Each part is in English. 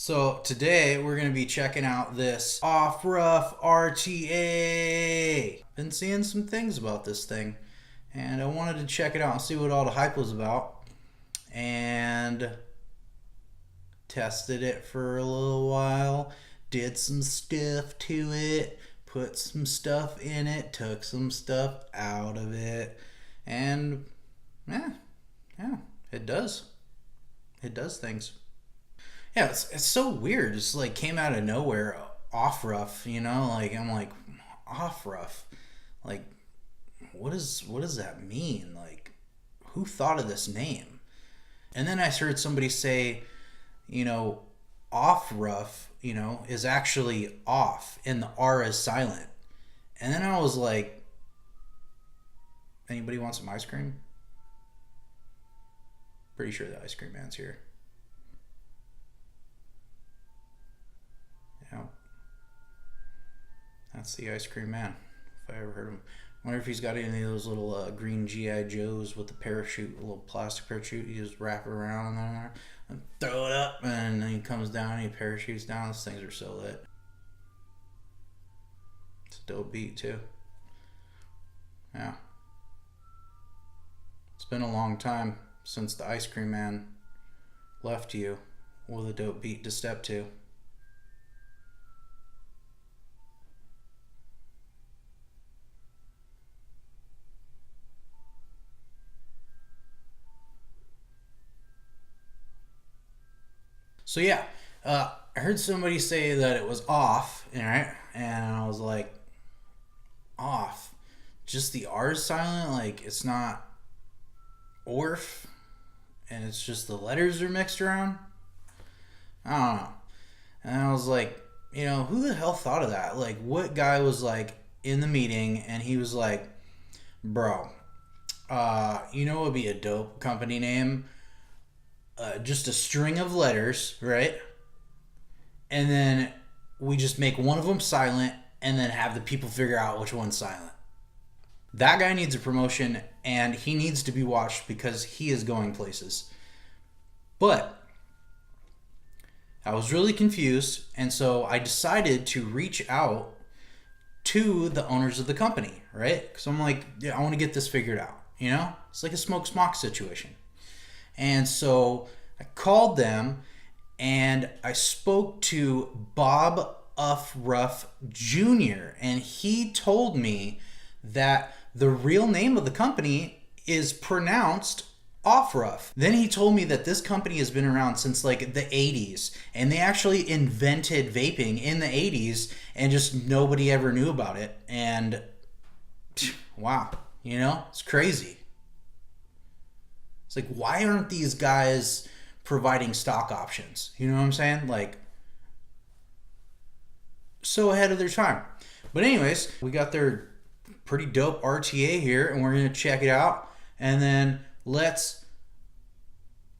So today we're going to be checking out this OFRF RTA. Been seeing some things about this thing and I wanted to check it out and see what all the hype was about, and tested it for a little while, did some stuff to it, put some stuff in it, took some stuff out of it, and yeah, it does things. Yeah, it's so weird. It's like came out of nowhere, off rough, you know? Like I'm like, off rough. Like what does that mean? Like who thought of this name? And then I heard somebody say, off rough, is actually off and the R is silent. And then I was like, anybody want some ice cream? Pretty sure the ice cream man's here. Yeah. That's the ice cream man, if I ever heard him. I wonder if he's got any of those little green G.I. Joes with the parachute, a little plastic parachute. You just wrap it around in there and throw it up, and then he comes down and he parachutes down. Those things are so lit. It's a dope beat too. Yeah. It's been a long time since the ice cream man left you with a dope beat to step to. So yeah, I heard somebody say that it was off, right? And I was like, off? Just the R is silent? Like it's not ORF? And it's just the letters are mixed around? I don't know. And I was like, who the hell thought of that? Like what guy was like in the meeting and he was like, bro, what would be a dope company name? Just a string of letters, right? And then we just make one of them silent and then have the people figure out which one's silent. That guy needs a promotion and he needs to be watched because he is going places. But I was really confused, and so I decided to reach out to the owners of the company, right? Because I'm like, yeah, I want to get this figured out, It's like a smoke smock situation. And so I called them and I spoke to Bob Ruff Jr. and he told me that the real name of the company is pronounced OFRF. Then he told me that this company has been around since like the 80s and they actually invented vaping in the 80s and just nobody ever knew about it. And wow, it's crazy. It's like, why aren't these guys providing stock options? You know what I'm saying? Like, so ahead of their time. But anyways, we got their pretty dope RTA here, and we're going to check it out. And then let's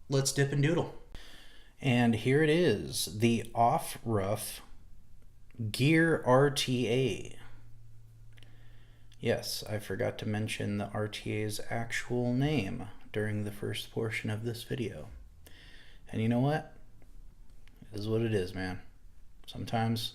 dip and doodle. And here it is, the OFRF Gear RTA. Yes, I forgot to mention the RTA's actual name during the first portion of this video. And you know what? It is what it is, man. Sometimes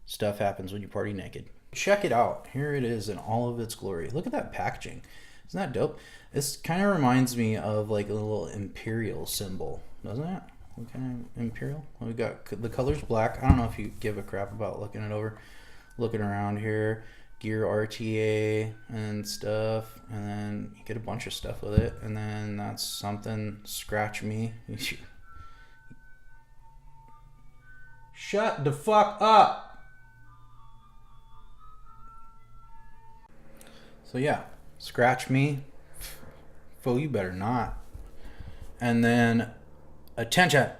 stuff happens when you party naked. Check it out. Here it is in all of its glory. Look at that packaging. Isn't that dope? This kind of reminds me of like a little imperial symbol, doesn't it? What kind of imperial? Well, we got the color's black. I don't know if you give a crap about looking it over. Looking around here. Gear RTA and stuff, and then you get a bunch of stuff with it, and then that's something. Scratch me. Shut the fuck up. So yeah, scratch me. Fool, you better not. And then attention.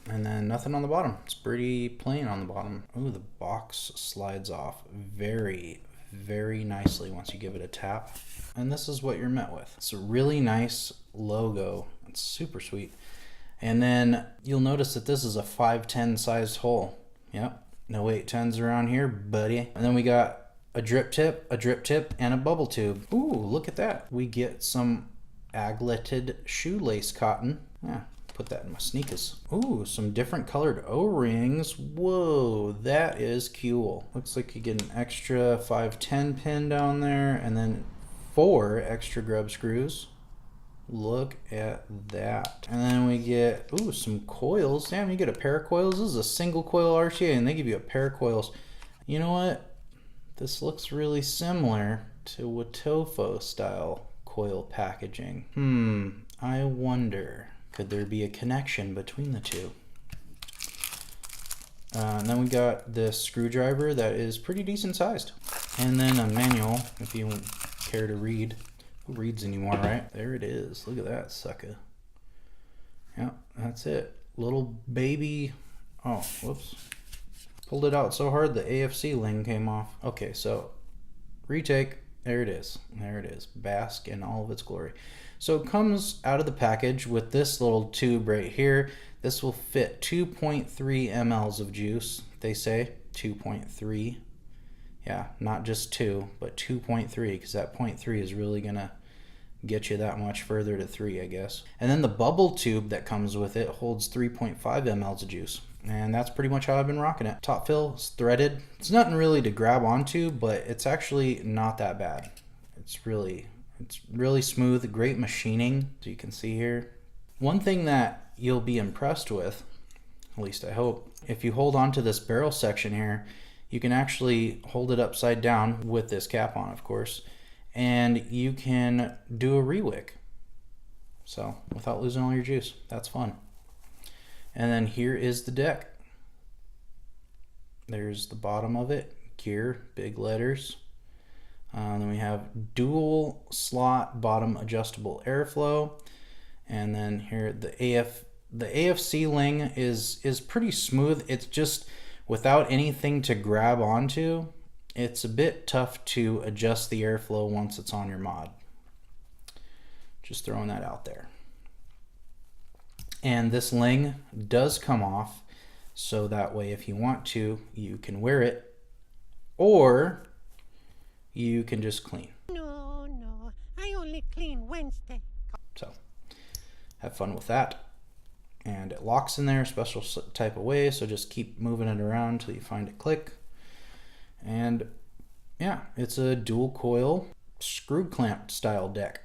And then nothing on the bottom. It's pretty plain on the bottom. Ooh, the box slides off very, very nicely once you give it a tap. And this is what you're met with. It's a really nice logo. It's super sweet. And then you'll notice that this is a 510 sized hole. Yep, no 810s around here, buddy. And then we got a drip tip, and a bubble tube. Ooh, look at that. We get some agleted shoelace cotton. Yeah. Put that in my sneakers. Ooh, some different colored O-rings. Whoa, that is cool. Looks like you get an extra 510 pin down there and then 4 extra grub screws. Look at that. And then we get, ooh, some coils. Damn, you get a pair of coils. This is a single coil RTA and they give you a pair of coils. You know what? This looks really similar to Wotofo style coil packaging. I wonder, could there be a connection between the two? And then we got this screwdriver that is pretty decent sized. And then a manual, if you care to read. Who reads anymore, right? There it is. Look at that sucker. Yeah, that's it. Little baby. Oh, whoops. Pulled it out so hard the AFC ling came off. Okay, so retake. There it is. There it is. Bask in all of its glory. So it comes out of the package with this little tube right here. This will fit 2.3 mLs of juice. They say 2.3. Yeah, not just 2, but 2.3, because that 0.3 is really going to get you that much further to 3, I guess. And then the bubble tube that comes with it holds 3.5 mLs of juice. And that's pretty much how I've been rocking it. Top fill is threaded. It's nothing really to grab onto, but it's actually not that bad. It's really smooth, great machining, as you can see here. One thing that you'll be impressed with, at least I hope, if you hold on to this barrel section here, you can actually hold it upside down with this cap on, of course, and you can do a rewick. So without losing all your juice, that's fun. And then here is the deck. There's the bottom of it, Gear, big letters. Then we have dual slot bottom adjustable airflow. And then here the AFC ling is pretty smooth. It's just without anything to grab onto, it's a bit tough to adjust the airflow once it's on your mod. Just throwing that out there. And this ling does come off, so that way if you want to, you can wear it, or you can just clean. No, I only clean Wednesday. So have fun with that. And it locks in there a special type of way, so just keep moving it around until you find it click. And yeah, it's a dual coil screw clamp style deck.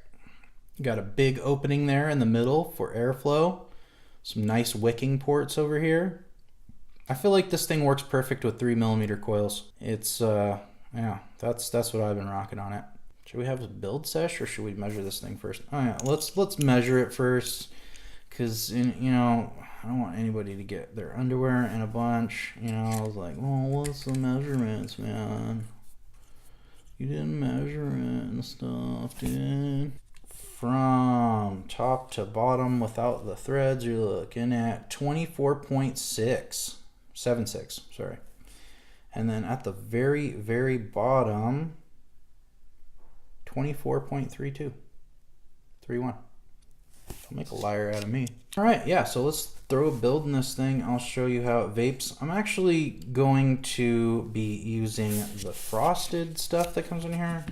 You got a big opening there in the middle for airflow. Some nice wicking ports over here. I feel like this thing works perfect with 3mm coils. It's yeah, that's what I've been rocking on it. Should we have a build sesh or should we measure this thing first? Oh yeah, let's measure it first, because you know, I don't want anybody to get their underwear in a bunch. You know, I was like, well, what's the measurements, man? You didn't measure it and stuff, dude. From top to bottom without the threads, you're looking at 24.76, sorry. And then at the very, very bottom, 24.32, 31. Don't make a liar out of me. All right, yeah, so let's throw a build in this thing. I'll show you how it vapes. I'm actually going to be using the frosted stuff that comes in here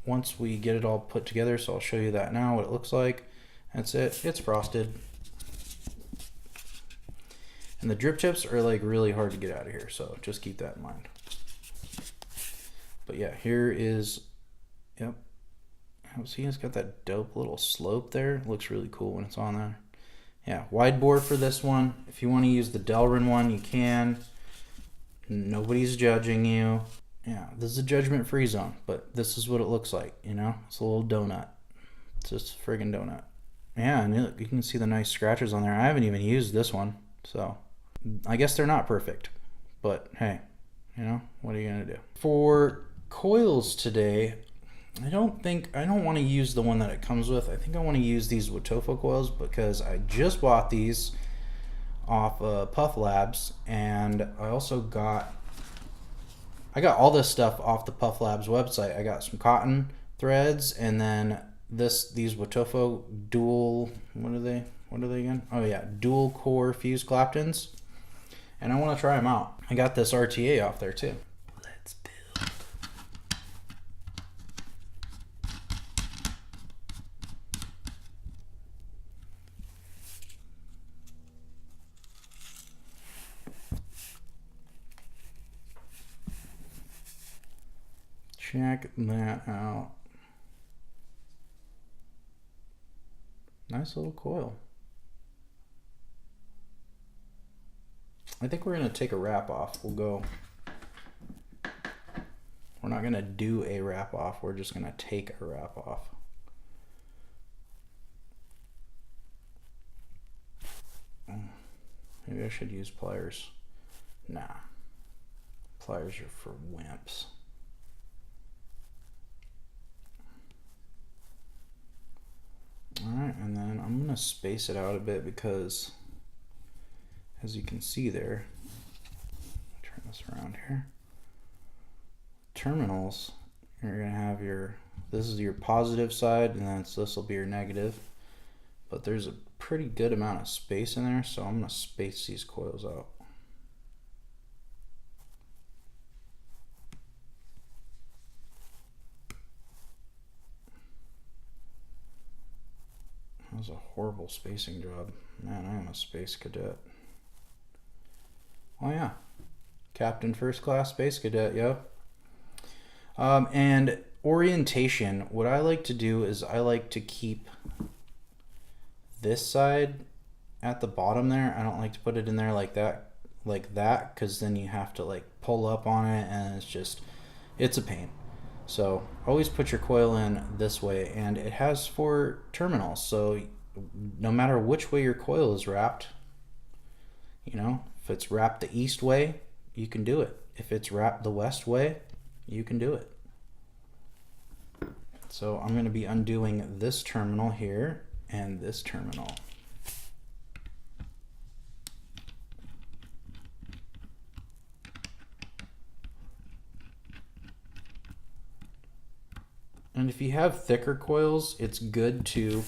once we get it all put together, so I'll show you that now, what it looks like. That's it, it's frosted. And the drip tips are like really hard to get out of here, so just keep that in mind. But yeah, here is, yep. See, it's got that dope little slope there. It looks really cool when it's on there. Yeah, wide bore for this one. If you want to use the Delrin one, you can. Nobody's judging you. Yeah, this is a judgment-free zone, but this is what it looks like, you know? It's a little donut. It's just a friggin' donut. Yeah, and you can see the nice scratches on there. I haven't even used this one, so I guess they're not perfect. But hey, you know, what are you gonna do? For coils today, I don't want to use the one that it comes with. I think I want to use these Wotofo coils because I just bought these off Puff Labs, and I also got all this stuff off the Puff Labs website. I got some cotton threads, and then these Wotofo dual, what are they again? Oh yeah, dual core fused Claptons, and I want to try them out. I got this RTA off there too. Let's build. Check that out. Nice little coil. I think we're going to take a wrap off. We're not going to do a wrap off. We're just going to take a wrap off. Maybe I should use pliers. Nah. Pliers are for wimps. Alright, and then I'm going to space it out a bit because, as you can see there, turn this around here, terminals, you're going to have this is your positive side, and then this will be your negative. But there's a pretty good amount of space in there, so I'm going to space these coils out. That was a horrible spacing job. Man, I am a space cadet. Oh yeah, Captain First Class Space Cadet, yep. And orientation, what I like to do is I like to keep this side at the bottom there. I don't like to put it in there like that, because then you have to like pull up on it, and it's a pain. So always put your coil in this way, and it has 4 terminals, so no matter which way your coil is wrapped, you know, if it's wrapped the east way, you can do it. If it's wrapped the west way, you can do it. So I'm going to be undoing this terminal here and this terminal. And if you have thicker coils, it's good to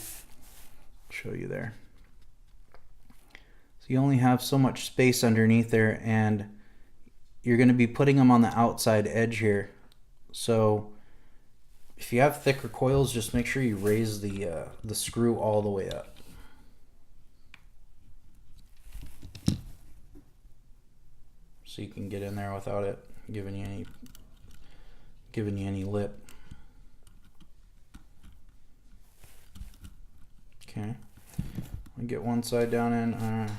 show you there. So you only have so much space underneath there, and you're going to be putting them on the outside edge here. So if you have thicker coils, just make sure you raise the screw all the way up. So you can get in there without it giving you any lip. Okay, I get one side down in,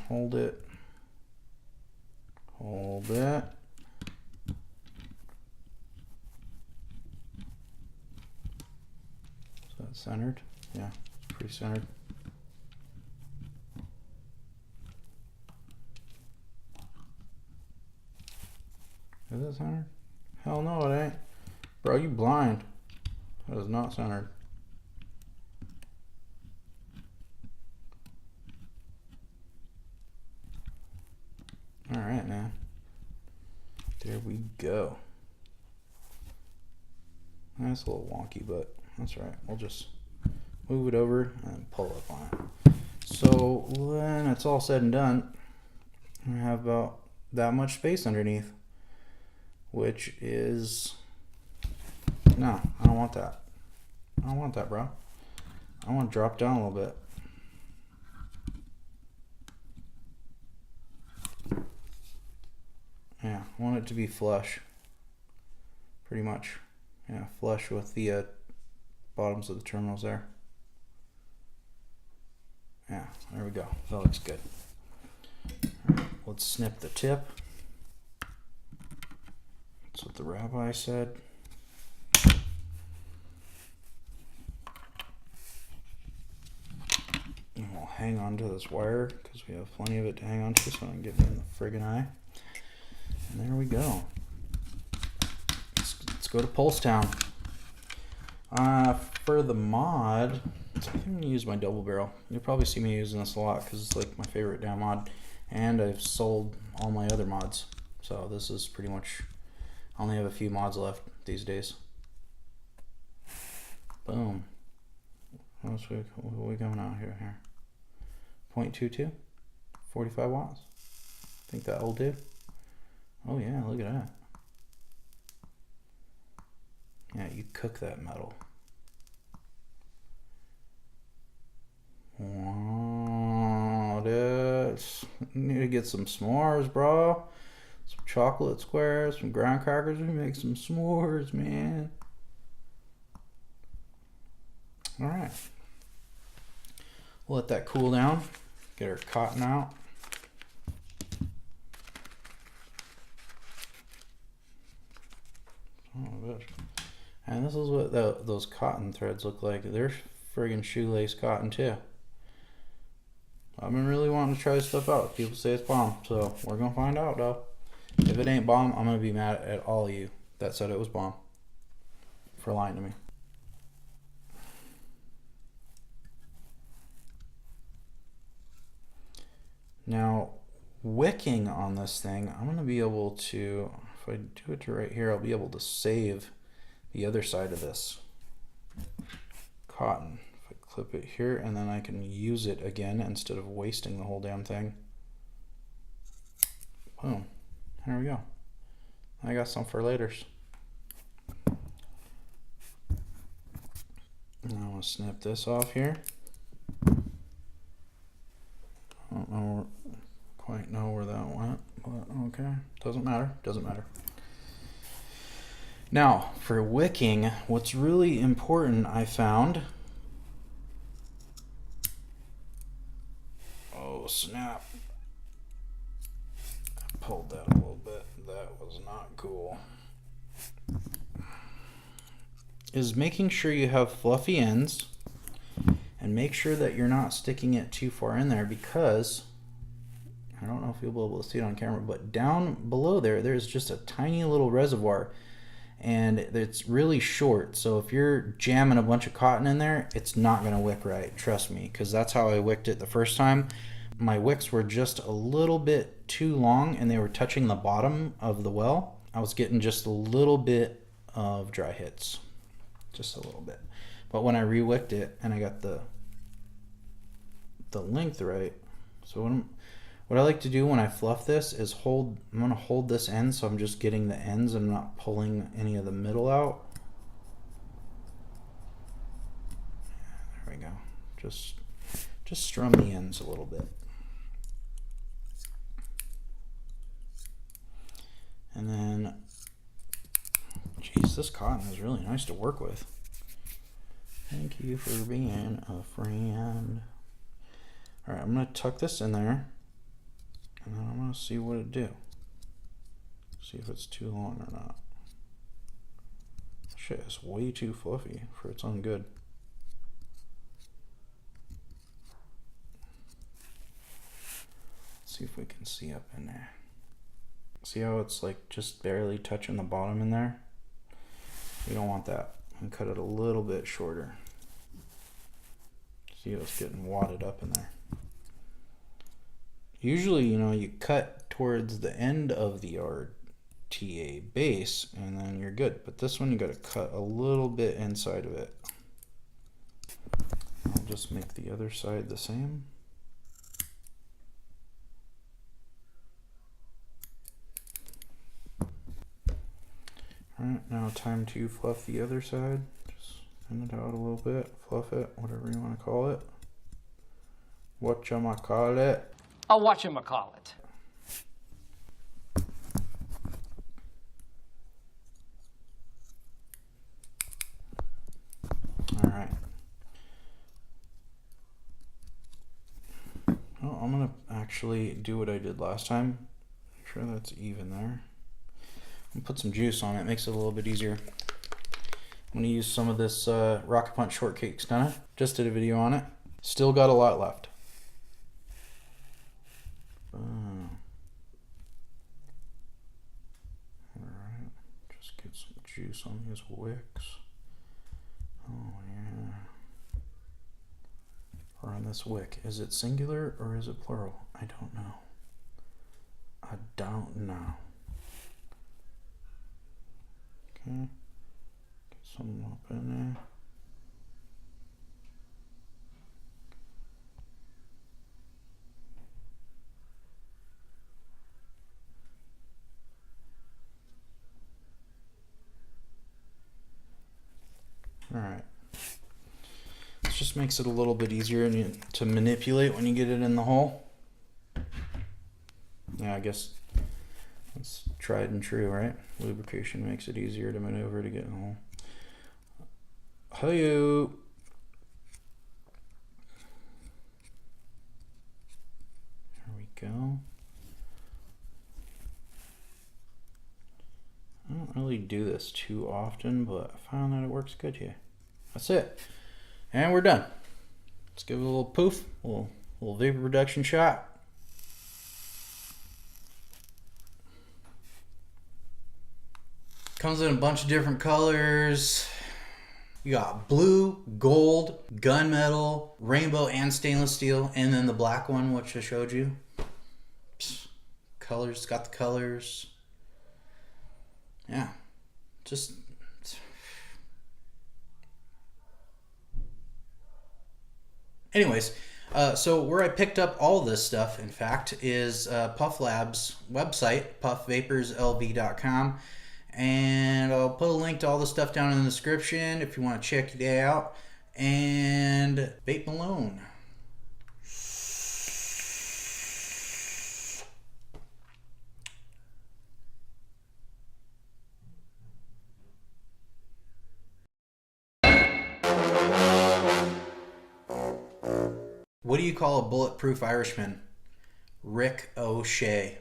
hold it, hold it. Is that centered? Yeah, it's pretty centered. Is it centered? Hell no, it ain't. Bro, you blind. That is not centered. All right, man. There we go. That's a little wonky, but that's right. We'll just move it over and pull up on it. So when it's all said and done, I have about that much space underneath, which is, no, I don't want that. I don't want that, bro. I want to drop down a little bit. Yeah, I want it to be flush, pretty much. Yeah, flush with the bottoms of the terminals there. Yeah, there we go. That looks good. All right, let's snip the tip. That's what the rabbi said. And we'll hang on to this wire because we have plenty of it to hang on to, so I can get me in the friggin' eye. And there we go. Let's go to Pulsetown. For the mod, I think I'm gonna use my double barrel. You'll probably see me using this a lot because it's like my favorite damn mod, and I've sold all my other mods. So this is pretty much, I only have a few mods left these days. Boom. What are we going out here? 0.22, 45 watts. Think that will do. Oh yeah, look at that. Yeah, you cook that metal. Wow, dude. Need to get some s'mores, bro. Some chocolate squares, some graham crackers. We make some s'mores, man. All right. We'll let that cool down. Get our cotton out. Oh, good. And this is what those cotton threads look like. They're friggin' shoelace cotton too. I've been really wanting to try this stuff out. People say it's bomb, so we're gonna find out though. If it ain't bomb, I'm gonna be mad at all of you that said it was bomb for lying to me. Now, wicking on this thing, I'm gonna be able to, if I do it to right here, I'll be able to save the other side of this cotton. If I clip it here, and then I can use it again instead of wasting the whole damn thing. Boom. There we go. I got some for laters. Now I'm gonna snip this off here. I don't quite know where that went, but okay. Doesn't matter. Doesn't matter. Now, for wicking, what's really important I found. Oh, snap. I pulled that a little bit. That was not cool. Is making sure you have fluffy ends and make sure that you're not sticking it too far in there, because I don't know if you'll be able to see it on camera, but down below there's just a tiny little reservoir, and it's really short. So if you're jamming a bunch of cotton in there, it's not going to wick right. Trust me, because that's how I wicked it the first time. My wicks were just a little bit too long and they were touching the bottom of the well. I was getting just a little bit of dry hits. Just a little bit. But when I re-wicked it and I got the length right, so what I like to do when I fluff this is I'm going to hold this end, so I'm just getting the ends and not pulling any of the middle out. There we go. Just strum the ends a little bit. And then, geez, this cotton is really nice to work with. Thank you for being a friend. All right, I'm going to tuck this in there, and then I'm going to see what it do. See if it's too long or not. Shit, it's way too fluffy for its own good. Let's see if we can see up in there. See how it's like just barely touching the bottom in there? We don't want that. And cut it a little bit shorter. See how it's getting wadded up in there. Usually, you know, you cut towards the end of the RTA base and then you're good. But this one you got to cut a little bit inside of it. I'll just make the other side the same. Alright, now time to fluff the other side. Just thin it out a little bit, fluff it, whatever you want to call it. Whatchamacallit. I'll whatchamacallit. Alright. Oh, I'm going to actually do what I did last time. Make sure that's even there. And put some juice on it, makes it a little bit easier. I'm going to use some of this Rocket Punch Shortcake Stunner. Just did a video on it. Still got a lot left. Alright, just get some juice on these wicks. Oh yeah. Or on this wick. Is it singular or is it plural? I don't know. I don't know. Okay, get some up in there. All right. This just makes it a little bit easier to manipulate when you get it in the hole. Yeah, I guess it's tried and true, right? Lubrication makes it easier to maneuver to get in the hole. Hello. do this too often, but I found that it works good here. That's it. And we're done. Let's give it a little poof, a little vapor reduction shot. Comes in a bunch of different colors. You got blue, gold, gunmetal, rainbow, and stainless steel, and then the black one, which I showed you. Colors, got the colors. Yeah, just. Anyways, so where I picked up all this stuff, in fact, is Puff Lab's website, puffvaporslv.com. And I'll put a link to all the stuff down in the description if you want to check it out. And Vape Malone. What do you call a bulletproof Irishman? Rick O'Shea.